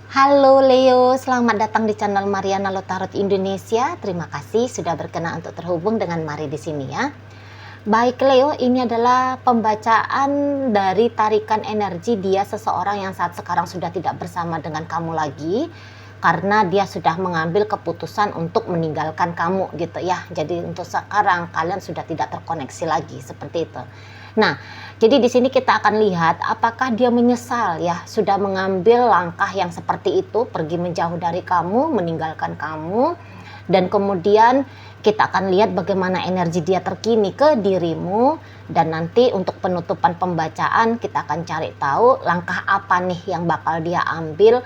Halo Leo, selamat datang di channel Mariana Lotarot Indonesia. Terima kasih sudah berkenan untuk terhubung dengan Mari di sini ya. Baik Leo, ini adalah pembacaan dari tarikan energi dia seseorang yang saat sekarang sudah tidak bersama dengan kamu lagi. Karena dia sudah mengambil keputusan untuk meninggalkan kamu gitu ya. Jadi untuk sekarang kalian sudah tidak terkoneksi lagi seperti itu. Nah, jadi di sini kita akan lihat apakah dia menyesal ya sudah mengambil langkah yang seperti itu, pergi menjauh dari kamu, meninggalkan kamu, dan kemudian kita akan lihat bagaimana energi dia terkini ke dirimu, dan nanti untuk penutupan pembacaan kita akan cari tahu langkah apa nih yang bakal dia ambil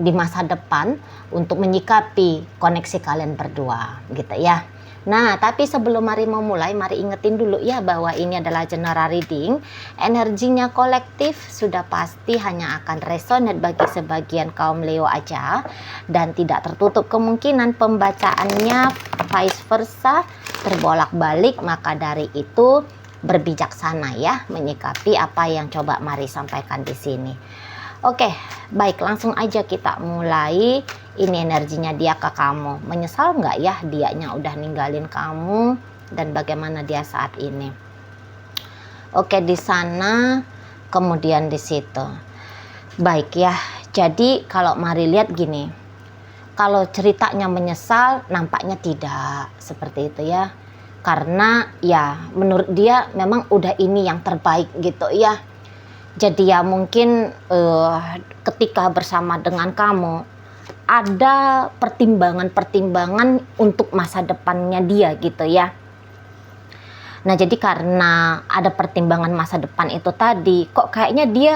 di masa depan untuk menyikapi koneksi kalian berdua gitu ya. Nah, tapi sebelum Mari mau mulai, Mari ingetin dulu ya bahwa ini adalah general reading. Energinya kolektif sudah pasti hanya akan resonate bagi sebagian kaum Leo aja, dan tidak tertutup kemungkinan pembacaannya vice versa, terbolak-balik. Maka dari itu berbijaksana ya menyikapi apa yang coba Mari sampaikan di sini. Oke, baik, langsung aja kita mulai. Ini energinya dia ke kamu. Menyesal nggak ya dianya udah ninggalin kamu, dan bagaimana dia saat ini? Oke, di sana, kemudian di situ. Baik ya, jadi kalau Mari lihat gini. Kalau ceritanya menyesal, nampaknya tidak seperti itu ya. Karena ya menurut dia memang udah ini yang terbaik gitu ya. Jadi ya mungkin ketika bersama dengan kamu ada pertimbangan-pertimbangan untuk masa depannya dia gitu ya. Nah jadi karena ada pertimbangan masa depan itu tadi, kok kayaknya dia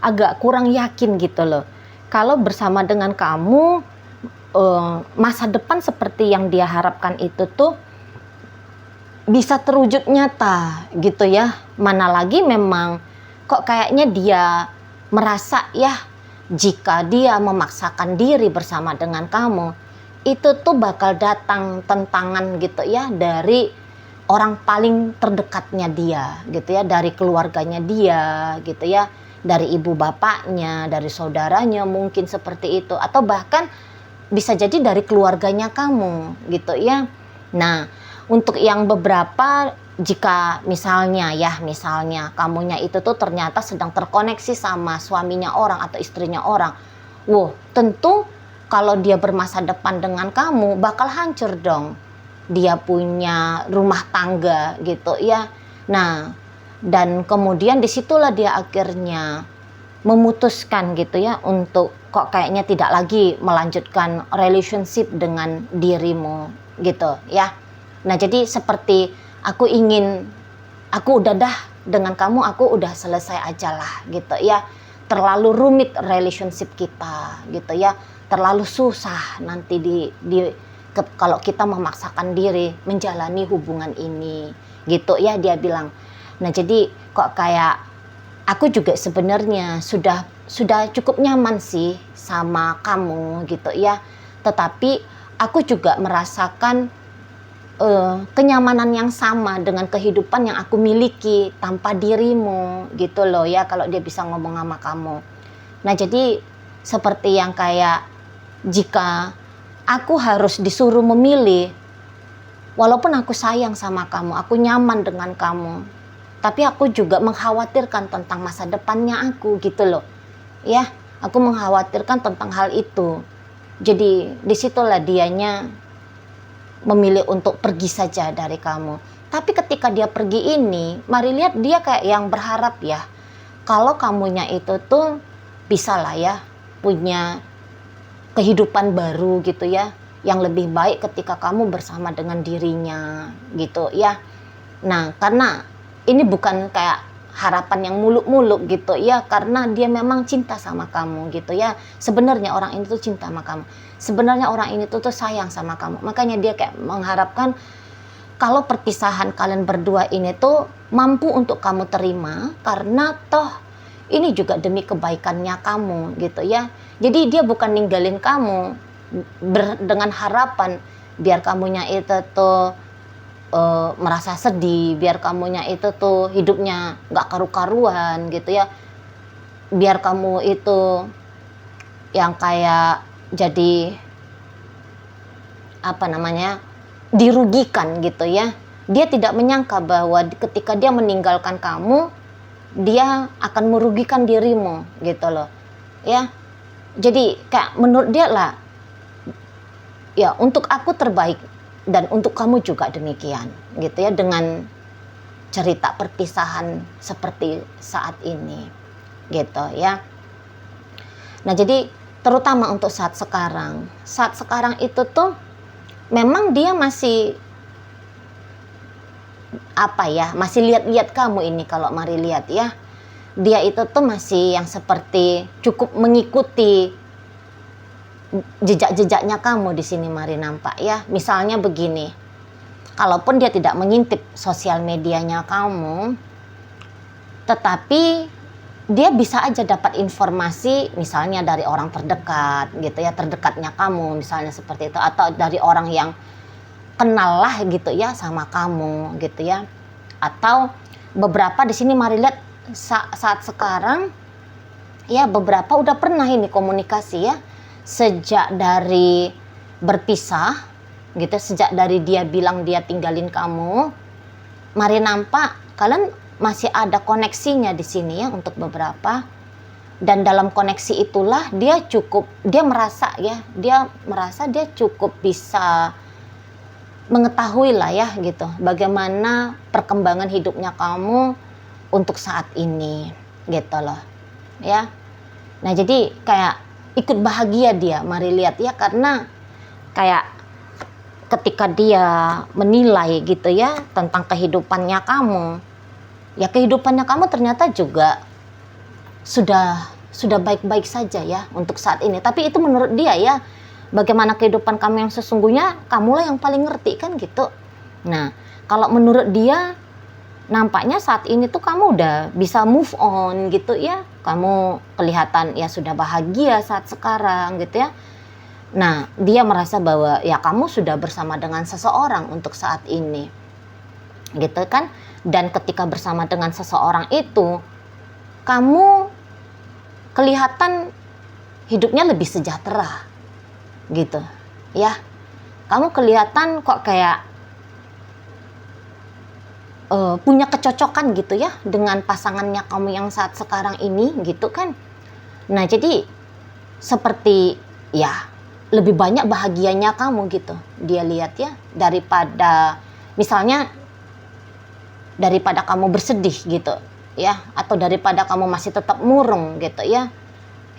agak kurang yakin gitu loh. Kalau bersama dengan kamu masa depan seperti yang dia harapkan itu tuh bisa terwujud nyata gitu ya. Mana lagi memang kok kayaknya dia merasa ya jika dia memaksakan diri bersama dengan kamu, itu tuh bakal datang tentangan gitu ya dari orang paling terdekatnya dia gitu ya, dari keluarganya dia gitu ya, dari ibu bapaknya, dari saudaranya mungkin seperti itu, atau bahkan bisa jadi dari keluarganya kamu gitu ya. Nah, untuk yang beberapa, jika misalnya kamunya itu tuh ternyata sedang terkoneksi sama suaminya orang atau istrinya orang, wow, tentu kalau dia bermasa depan dengan kamu bakal hancur dong. Dia punya rumah tangga gitu ya. Nah, dan kemudian disitulah dia akhirnya memutuskan gitu ya untuk kok kayaknya tidak lagi melanjutkan relationship dengan dirimu gitu ya. Nah jadi seperti aku udah dah dengan kamu, aku udah selesai aja lah gitu ya. Terlalu rumit relationship kita gitu ya, terlalu susah nanti kalau kita memaksakan diri menjalani hubungan ini gitu ya, dia bilang. Nah jadi kok kayak aku juga sebenarnya sudah cukup nyaman sih sama kamu gitu ya, tetapi aku juga merasakan kenyamanan yang sama dengan kehidupan yang aku miliki tanpa dirimu gitu loh ya, kalau dia bisa ngomong sama kamu. Nah jadi seperti yang kayak jika aku harus disuruh memilih, walaupun aku sayang sama kamu, aku nyaman dengan kamu, tapi aku juga mengkhawatirkan tentang masa depannya aku gitu loh ya, aku mengkhawatirkan tentang hal itu. Jadi disitulah dianya memilih untuk pergi saja dari kamu. Tapi ketika dia pergi ini, Mari lihat dia kayak yang berharap ya, kalau kamunya itu tuh bisa lah ya punya kehidupan baru gitu ya, yang lebih baik ketika kamu bersama dengan dirinya gitu ya. Nah karena ini bukan kayak harapan yang muluk-muluk gitu ya, karena dia memang cinta sama kamu gitu ya. Sebenarnya orang ini tuh cinta sama kamu, sebenarnya orang ini tuh sayang sama kamu. Makanya dia kayak mengharapkan kalau perpisahan kalian berdua ini tuh mampu untuk kamu terima, karena toh ini juga demi kebaikannya kamu gitu ya. Jadi dia bukan ninggalin kamu dengan harapan biar kamunya itu tuh merasa sedih, biar kamunya itu tuh hidupnya nggak karu-karuan gitu ya, biar kamu itu yang kayak jadi apa namanya, dirugikan gitu ya. Dia tidak menyangka bahwa ketika dia meninggalkan kamu, dia akan merugikan dirimu gitu loh ya. Jadi kayak menurut dia lah, ya untuk aku terbaik dan untuk kamu juga demikian gitu ya, dengan cerita perpisahan seperti saat ini gitu ya. Nah jadi terutama untuk saat sekarang itu tuh memang dia masih apa ya, masih lihat-lihat kamu ini. Kalau Mari lihat ya, dia itu tuh masih yang seperti cukup mengikuti jejak-jejaknya kamu di sini Mari nampak ya. Misalnya begini, kalaupun dia tidak mengintip sosial medianya kamu, tetapi dia bisa aja dapat informasi misalnya dari orang terdekat gitu ya, terdekatnya kamu misalnya seperti itu, atau dari orang yang kenal lah gitu ya sama kamu gitu ya. Atau beberapa di sini Mari lihat saat sekarang ya, beberapa udah pernah ini komunikasi ya, sejak dari berpisah gitu, sejak dari dia bilang dia tinggalin kamu, Mari nampak kalian masih ada koneksinya di sini ya untuk beberapa. Dan dalam koneksi itulah dia merasa dia cukup bisa mengetahui lah ya gitu, bagaimana perkembangan hidupnya kamu untuk saat ini gitu loh ya. Nah jadi kayak ikut bahagia dia Mari lihat ya, karena kayak ketika dia menilai gitu ya tentang kehidupannya kamu, ya kehidupannya kamu ternyata juga sudah baik-baik saja ya untuk saat ini. Tapi itu menurut dia ya, bagaimana kehidupan kamu yang sesungguhnya, kamulah yang paling ngerti kan gitu. Nah kalau menurut dia nampaknya saat ini tuh kamu udah bisa move on gitu ya, kamu kelihatan ya sudah bahagia saat sekarang gitu ya. Nah dia merasa bahwa ya kamu sudah bersama dengan seseorang untuk saat ini gitu kan. Dan ketika bersama dengan seseorang itu, kamu kelihatan hidupnya lebih sejahtera gitu ya. Kamu kelihatan kok kayak punya kecocokan gitu ya dengan pasangannya kamu yang saat sekarang ini gitu kan. Nah jadi seperti ya lebih banyak bahagianya kamu gitu dia lihat ya, daripada misalnya daripada kamu bersedih gitu ya, atau daripada kamu masih tetap murung gitu ya,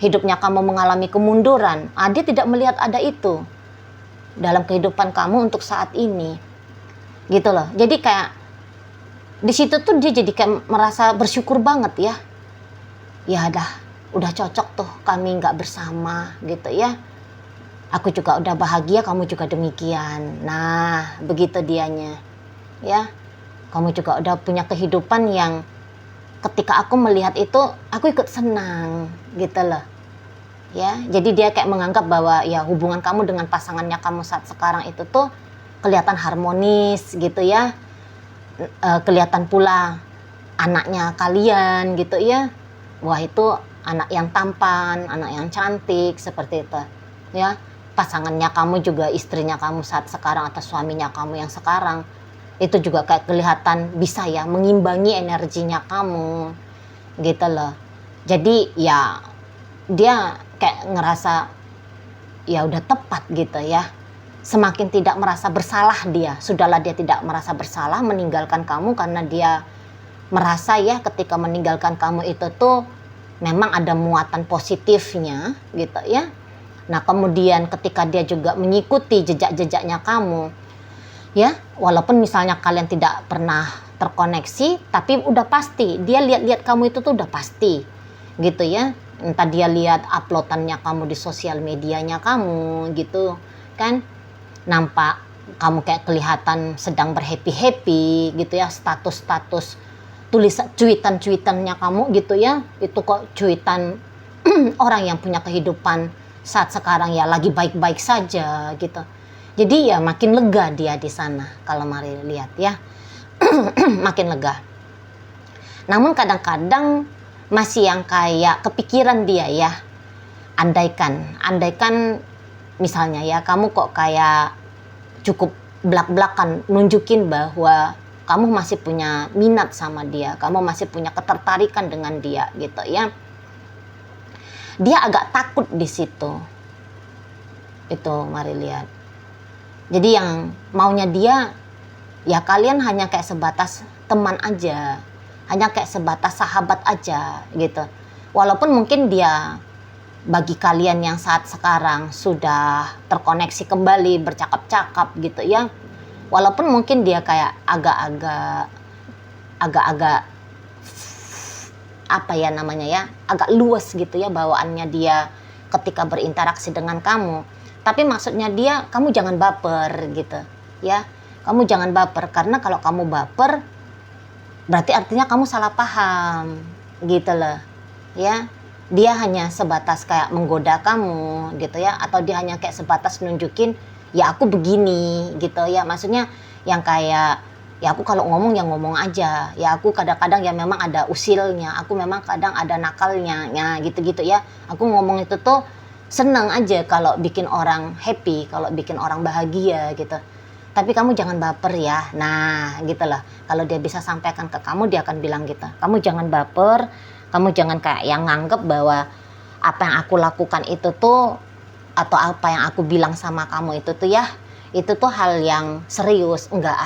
hidupnya kamu mengalami kemunduran. Dia tidak melihat ada itu dalam kehidupan kamu untuk saat ini gitu loh. Jadi kayak di situ tuh dia jadi kayak merasa bersyukur banget ya. Ya udah cocok tuh kami nggak bersama gitu ya. Aku juga udah bahagia, kamu juga demikian. Nah begitu dianya ya. Kamu juga udah punya kehidupan yang ketika aku melihat itu aku ikut senang gitu loh ya. Jadi dia kayak menganggap bahwa ya hubungan kamu dengan pasangannya kamu saat sekarang itu tuh kelihatan harmonis gitu ya. Kelihatan pula anaknya kalian gitu ya, wah itu anak yang tampan, anak yang cantik seperti itu ya. Pasangannya kamu juga, istrinya kamu saat sekarang atau suaminya kamu yang sekarang itu juga kayak kelihatan bisa ya mengimbangi energinya kamu gitu loh. Jadi ya dia kayak ngerasa ya udah tepat gitu ya. Semakin tidak merasa bersalah dia. Sudahlah dia tidak merasa bersalah meninggalkan kamu, karena dia merasa ya ketika meninggalkan kamu itu tuh memang ada muatan positifnya gitu ya. Nah kemudian ketika dia juga mengikuti jejak-jejaknya kamu ya, walaupun misalnya kalian tidak pernah terkoneksi, tapi udah pasti dia lihat-lihat kamu itu tuh udah pasti gitu ya. Entah dia lihat uploadannya kamu di sosial medianya kamu gitu kan, nampak kamu kayak kelihatan sedang berhappy-happy gitu ya, status-status tulisan cuitan-cuitannya kamu gitu ya, itu kok cuitan orang yang punya kehidupan saat sekarang ya lagi baik-baik saja gitu. Jadi ya makin lega dia di sana kalau Mari lihat ya. Makin lega. Namun kadang-kadang masih yang kayak kepikiran dia ya. andaikan misalnya ya kamu kok kayak cukup belak-belakan nunjukin bahwa kamu masih punya minat sama dia, kamu masih punya ketertarikan dengan dia gitu ya. Dia agak takut di situ. Itu mari lihat. Jadi yang maunya dia ya kalian hanya kayak sebatas teman aja, hanya kayak sebatas sahabat aja gitu. Walaupun mungkin dia bagi kalian yang saat sekarang sudah terkoneksi kembali, bercakap-cakap gitu ya, walaupun mungkin dia kayak agak-agak apa ya namanya ya, agak luas gitu ya bawaannya dia ketika berinteraksi dengan kamu, tapi maksudnya dia, kamu jangan baper gitu ya, kamu jangan baper, karena kalau kamu baper berarti artinya kamu salah paham gitu loh ya. Dia hanya sebatas kayak menggoda kamu gitu ya, atau dia hanya kayak sebatas nunjukin ya aku begini gitu ya, maksudnya yang kayak ya aku kalau ngomong ya ngomong aja ya, aku kadang-kadang ya memang ada usilnya, aku memang kadang ada nakalnya ya gitu-gitu ya. Aku ngomong itu tuh seneng aja kalau bikin orang happy, kalau bikin orang bahagia gitu, tapi kamu jangan baper ya. Nah gitu lah, kalau dia bisa sampaikan ke kamu, dia akan bilang gitu, kamu jangan baper, kamu jangan kayak yang nganggep bahwa apa yang aku lakukan itu tuh, atau apa yang aku bilang sama kamu itu tuh ya, itu tuh hal yang serius. Enggak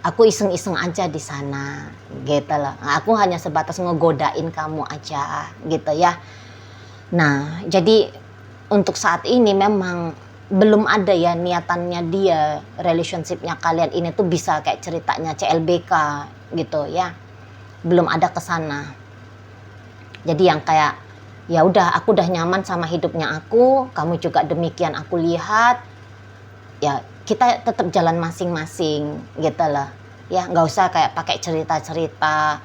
aku iseng-iseng aja di sana gitu loh. Aku hanya sebatas ngegodain kamu aja gitu ya. Nah jadi untuk saat ini memang belum ada ya niatannya dia, relationshipnya kalian ini tuh bisa kayak ceritanya CLBK gitu ya, belum ada kesana. Jadi yang kayak ya udah, aku udah nyaman sama hidupnya aku, kamu juga demikian aku lihat, ya kita tetap jalan masing-masing gitu loh ya. Nggak usah kayak pakai cerita-cerita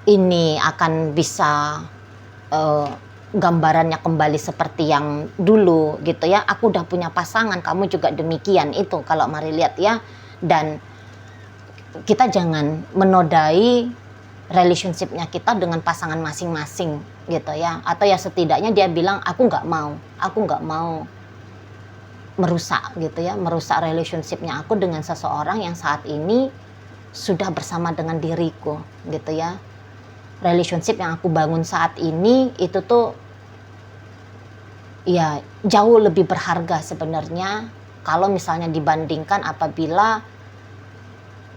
ini akan bisa gambarannya kembali seperti yang dulu gitu ya. Aku udah punya pasangan, kamu juga demikian, itu kalau mari lihat ya. Dan kita jangan menodai relationshipnya kita dengan pasangan masing-masing gitu ya. Atau ya setidaknya dia bilang aku nggak mau merusak gitu ya, merusak relationshipnya aku dengan seseorang yang saat ini sudah bersama dengan diriku gitu ya. Relationship yang aku bangun saat ini itu tuh ya jauh lebih berharga sebenarnya kalau misalnya dibandingkan apabila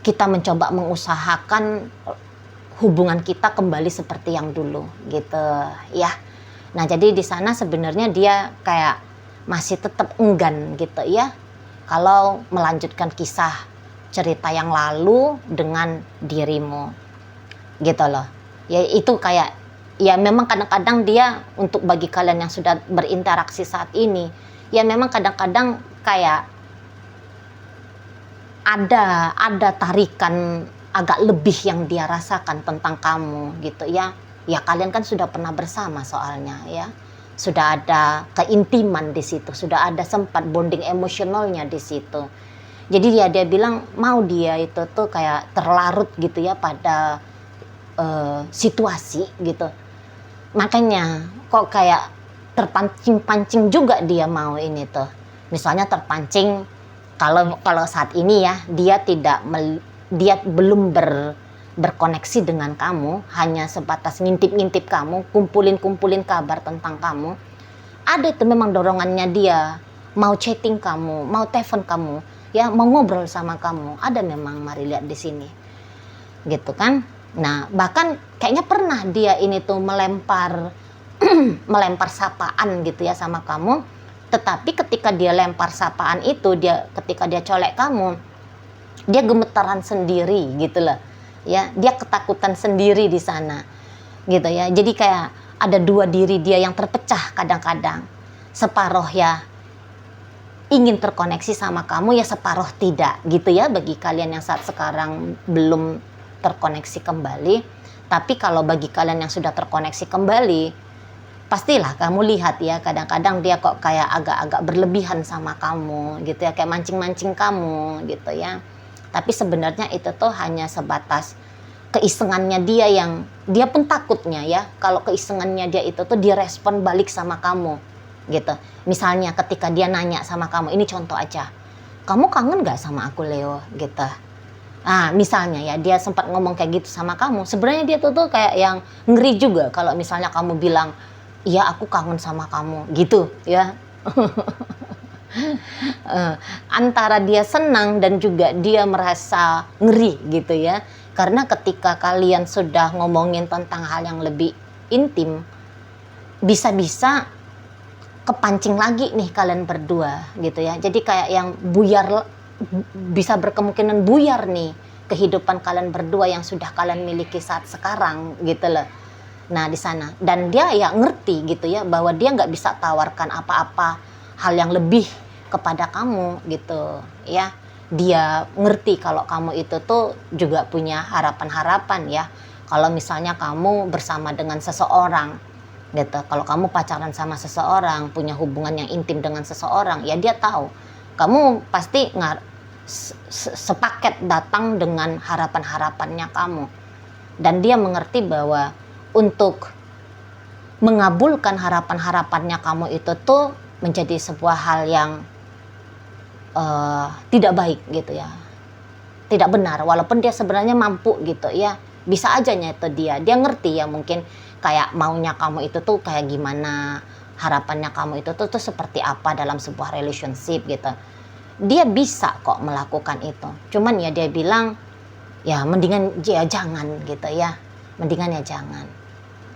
kita mencoba mengusahakan hubungan kita kembali seperti yang dulu gitu ya. Nah jadi di sana sebenarnya dia kayak masih tetap enggan gitu ya kalau melanjutkan kisah cerita yang lalu dengan dirimu gitu loh ya. Itu kayak ya memang kadang-kadang dia, untuk bagi kalian yang sudah berinteraksi saat ini ya, memang kadang-kadang kayak ada tarikan agak lebih yang dia rasakan tentang kamu gitu ya. Ya kalian kan sudah pernah bersama soalnya ya. Sudah ada keintiman di situ, sudah ada sempat bonding emosionalnya di situ. Jadi dia bilang mau dia itu tuh kayak terlarut gitu ya pada situasi gitu. Makanya kok kayak terpancing-pancing juga dia mau ini tuh. Misalnya terpancing kalau saat ini ya dia belum berkoneksi dengan kamu, hanya sebatas ngintip-ngintip kamu, kumpulin kabar tentang kamu. Ada itu memang dorongannya dia mau chatting kamu, mau telepon kamu, ya mau ngobrol sama kamu. Ada memang, mari lihat di sini, gitu kan. Nah bahkan kayaknya pernah dia ini tuh melempar sapaan gitu ya sama kamu. Tetapi ketika dia lempar sapaan itu, ketika dia colek kamu, dia gemetaran sendiri gitu loh ya, dia ketakutan sendiri di sana gitu ya. Jadi kayak ada dua diri dia yang terpecah kadang-kadang, separuh ya ingin terkoneksi sama kamu ya, separuh tidak gitu ya, bagi kalian yang saat sekarang belum terkoneksi kembali. Tapi kalau bagi kalian yang sudah terkoneksi kembali, pastilah kamu lihat ya, kadang-kadang dia kok kayak agak-agak berlebihan sama kamu gitu ya, kayak mancing-mancing kamu gitu ya. Tapi sebenarnya itu tuh hanya sebatas keisengannya dia yang dia pun takutnya ya kalau keisengannya dia itu tuh direspon balik sama kamu gitu. Misalnya ketika dia nanya sama kamu, ini contoh aja, kamu kangen gak sama aku Leo gitu. Misalnya ya dia sempat ngomong kayak gitu sama kamu, sebenarnya dia tuh kayak yang ngeri juga kalau misalnya kamu bilang iya aku kangen sama kamu gitu ya. Antara dia senang dan juga dia merasa ngeri gitu ya, karena ketika kalian sudah ngomongin tentang hal yang lebih intim, bisa-bisa kepancing lagi nih kalian berdua gitu ya. Jadi kayak yang buyar, bisa berkemungkinan buyar nih kehidupan kalian berdua yang sudah kalian miliki saat sekarang gitu loh. Nah di sana, dan dia ya ngerti gitu ya bahwa dia nggak bisa tawarkan apa-apa hal yang lebih kepada kamu gitu ya. Dia ngerti kalau kamu itu tuh juga punya harapan-harapan ya. Kalau misalnya kamu bersama dengan seseorang gitu, kalau kamu pacaran sama seseorang, punya hubungan yang intim dengan seseorang, ya dia tahu kamu pasti sepaket datang dengan harapan-harapannya kamu, dan dia mengerti bahwa untuk mengabulkan harapan-harapannya kamu itu tuh menjadi sebuah hal yang tidak baik gitu ya, tidak benar, walaupun dia sebenarnya mampu gitu ya, bisa aja itu dia ngerti ya, mungkin kayak maunya kamu itu tuh kayak gimana, harapannya kamu itu tuh seperti apa dalam sebuah relationship gitu. Dia bisa kok melakukan itu, cuman ya dia bilang ya mendingan ya jangan gitu ya, mendingan ya jangan,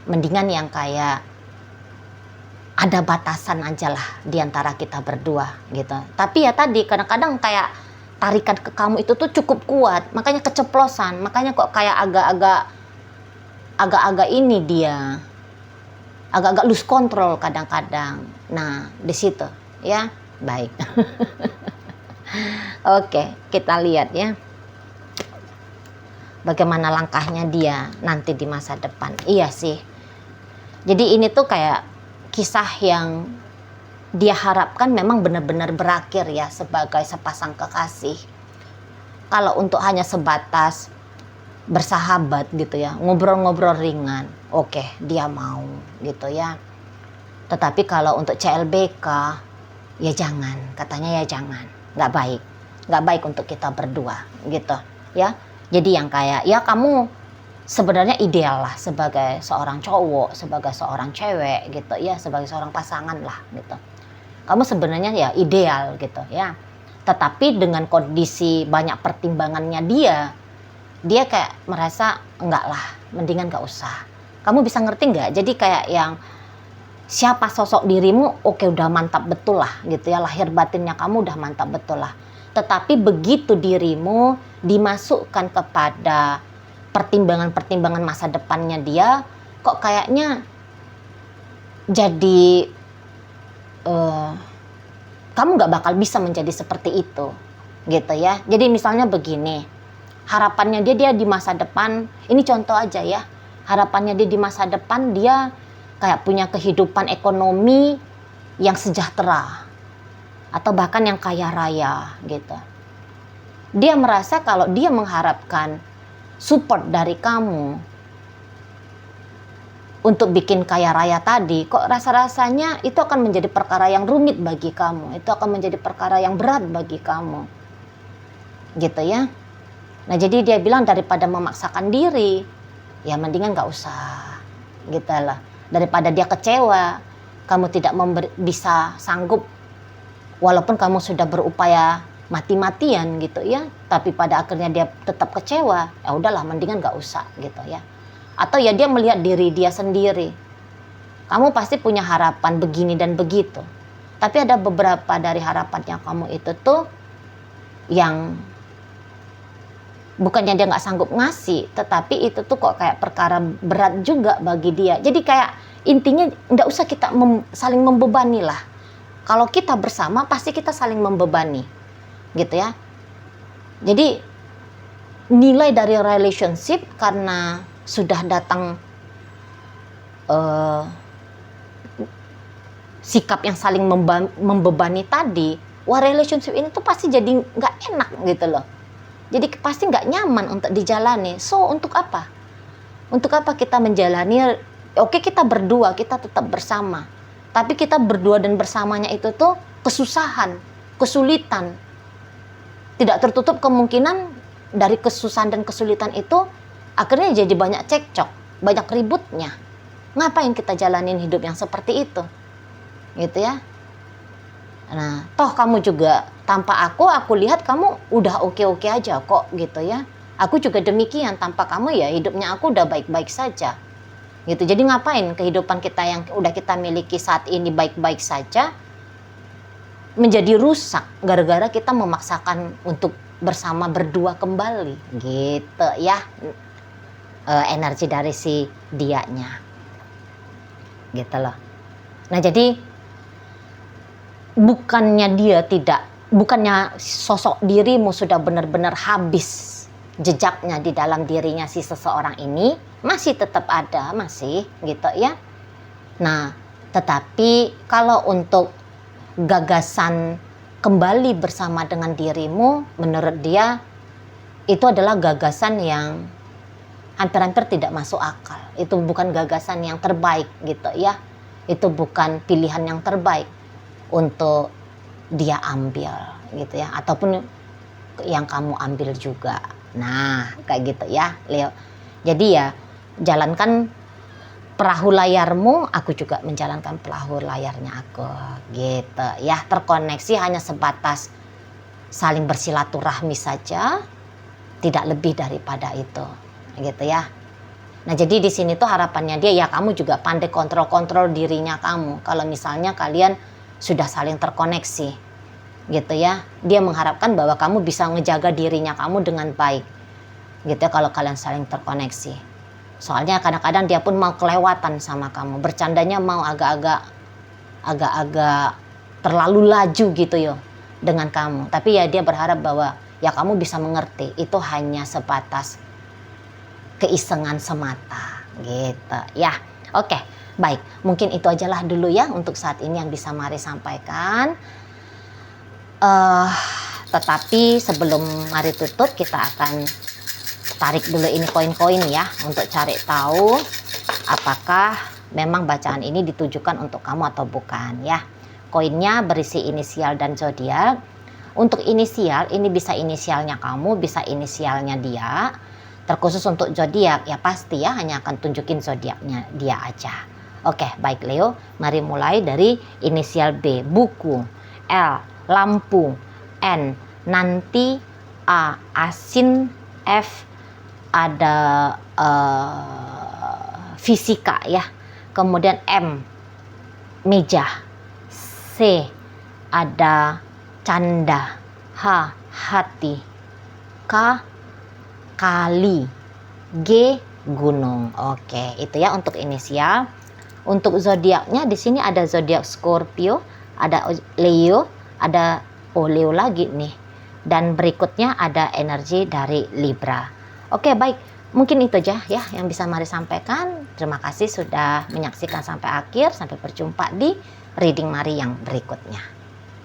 mendingan yang kayak ada batasan aja lah diantara kita berdua gitu. Tapi ya tadi kadang-kadang kayak tarikan ke kamu itu tuh cukup kuat, makanya keceplosan, makanya kok kayak agak-agak ini dia agak-agak lose control kadang-kadang. Nah di situ ya baik. Oke, kita lihat ya bagaimana langkahnya dia nanti di masa depan. Iya sih, jadi ini tuh kayak kisah yang dia harapkan memang benar-benar berakhir ya sebagai sepasang kekasih. Kalau untuk hanya sebatas bersahabat gitu ya, ngobrol-ngobrol ringan, oke, dia mau gitu ya. Tetapi kalau untuk CLBK ya jangan, katanya ya jangan, nggak baik untuk kita berdua gitu ya. Jadi yang kayak ya kamu sebenarnya ideal lah sebagai seorang cowok, sebagai seorang cewek gitu ya, sebagai seorang pasangan lah gitu. Kamu sebenarnya ya ideal gitu ya. Tetapi dengan kondisi banyak pertimbangannya dia kayak merasa enggak lah, mendingan gak usah. Kamu bisa ngerti nggak? Jadi kayak yang siapa sosok dirimu, oke udah mantap betul lah gitu ya, lahir batinnya kamu udah mantap betul lah. Tetapi begitu dirimu dimasukkan kepada pertimbangan-pertimbangan masa depannya dia, kok kayaknya jadi kamu gak bakal bisa menjadi seperti itu gitu ya. Jadi misalnya begini, harapannya dia di masa depan, ini contoh aja ya, harapannya dia di masa depan dia kayak punya kehidupan ekonomi yang sejahtera atau bahkan yang kaya raya gitu. Dia merasa kalau dia mengharapkan support dari kamu untuk bikin kaya raya tadi, kok rasa-rasanya itu akan menjadi perkara yang rumit bagi kamu, itu akan menjadi perkara yang berat bagi kamu gitu ya. Nah jadi dia bilang daripada memaksakan diri, ya mendingan gak usah gitu lah. Daripada dia kecewa, kamu tidak bisa sanggup, walaupun kamu sudah berupaya mati-matian gitu ya, tapi pada akhirnya dia tetap kecewa, ya udahlah mendingan gak usah gitu ya. Atau ya dia melihat diri dia sendiri, kamu pasti punya harapan begini dan begitu, tapi ada beberapa dari harapannya kamu itu tuh yang bukannya dia gak sanggup ngasih, tetapi itu tuh kok kayak perkara berat juga bagi dia. Jadi kayak intinya gak usah kita saling membebani lah. Kalau kita bersama pasti kita saling membebani gitu ya. Jadi nilai dari relationship karena sudah datang sikap yang saling membebani tadi, wah relationship ini tuh pasti jadi nggak enak gitu loh. Jadi pasti nggak nyaman untuk dijalani. So untuk apa? Untuk apa kita menjalani? Oke, kita berdua, kita tetap bersama. Tapi kita berdua dan bersamanya itu tuh kesusahan, kesulitan. Tidak tertutup kemungkinan dari kesusahan dan kesulitan itu akhirnya jadi banyak cekcok, banyak ributnya. Ngapain kita jalanin hidup yang seperti itu? Gitu ya. Nah, toh kamu juga tanpa aku lihat kamu udah oke-oke aja kok gitu ya. Aku juga demikian, tanpa kamu ya hidupnya aku udah baik-baik saja. Gitu. Jadi ngapain kehidupan kita yang udah kita miliki saat ini baik-baik saja menjadi rusak gara-gara kita memaksakan untuk bersama berdua kembali gitu ya. Energi dari si dianya gitu loh. Nah, jadi bukannya sosok dirimu sudah benar-benar habis jejaknya di dalam dirinya si seseorang ini, masih tetap ada, masih gitu ya. Nah, tetapi kalau untuk gagasan kembali bersama dengan dirimu, menurut dia itu adalah gagasan yang hampir-hampir tidak masuk akal. Itu bukan gagasan yang terbaik gitu ya. Itu bukan pilihan yang terbaik untuk dia ambil gitu ya, ataupun yang kamu ambil juga. Nah, kayak gitu ya, Leo. Jadi ya, jalankan perahu layarmu, aku juga menjalankan perahu layarnya aku gitu ya. Terkoneksi hanya sebatas saling bersilaturahmi saja, tidak lebih daripada itu gitu ya. Nah, jadi di sini tuh harapannya dia ya kamu juga pandai kontrol dirinya kamu. Kalau misalnya kalian sudah saling terkoneksi gitu ya, dia mengharapkan bahwa kamu bisa ngejaga dirinya kamu dengan baik gitu ya kalau kalian saling terkoneksi. Soalnya kadang-kadang dia pun mau kelewatan sama kamu, bercandanya mau agak-agak terlalu laju gitu yo dengan kamu. Tapi ya dia berharap bahwa ya kamu bisa mengerti itu hanya sebatas keisengan semata gitu ya. Oke, baik, mungkin itu ajalah dulu ya untuk saat ini yang bisa Mari sampaikan. Tetapi sebelum Mari tutup, kita akan tarik dulu ini koin-koin ya untuk cari tahu apakah memang bacaan ini ditujukan untuk kamu atau bukan ya. Koinnya berisi inisial dan zodiak. Untuk inisial ini bisa inisialnya kamu, bisa inisialnya dia. Terkhusus untuk zodiak ya pasti ya hanya akan tunjukin zodiaknya dia aja. Oke, baik Leo, mari mulai dari inisial B, buku, L, lampu, N, nanti, A, asin, F, ada fisika ya. Kemudian M, meja, C, ada canda, H, hati, K, kali, G, gunung. Oke, itu ya untuk inisial. Untuk zodiaknya di sini ada zodiak Scorpio, ada Leo, ada Leo lagi nih. Dan berikutnya ada energi dari Libra. Oke, baik. Mungkin itu aja ya yang bisa Mari sampaikan. Terima kasih sudah menyaksikan sampai akhir. Sampai berjumpa di reading Mari yang berikutnya.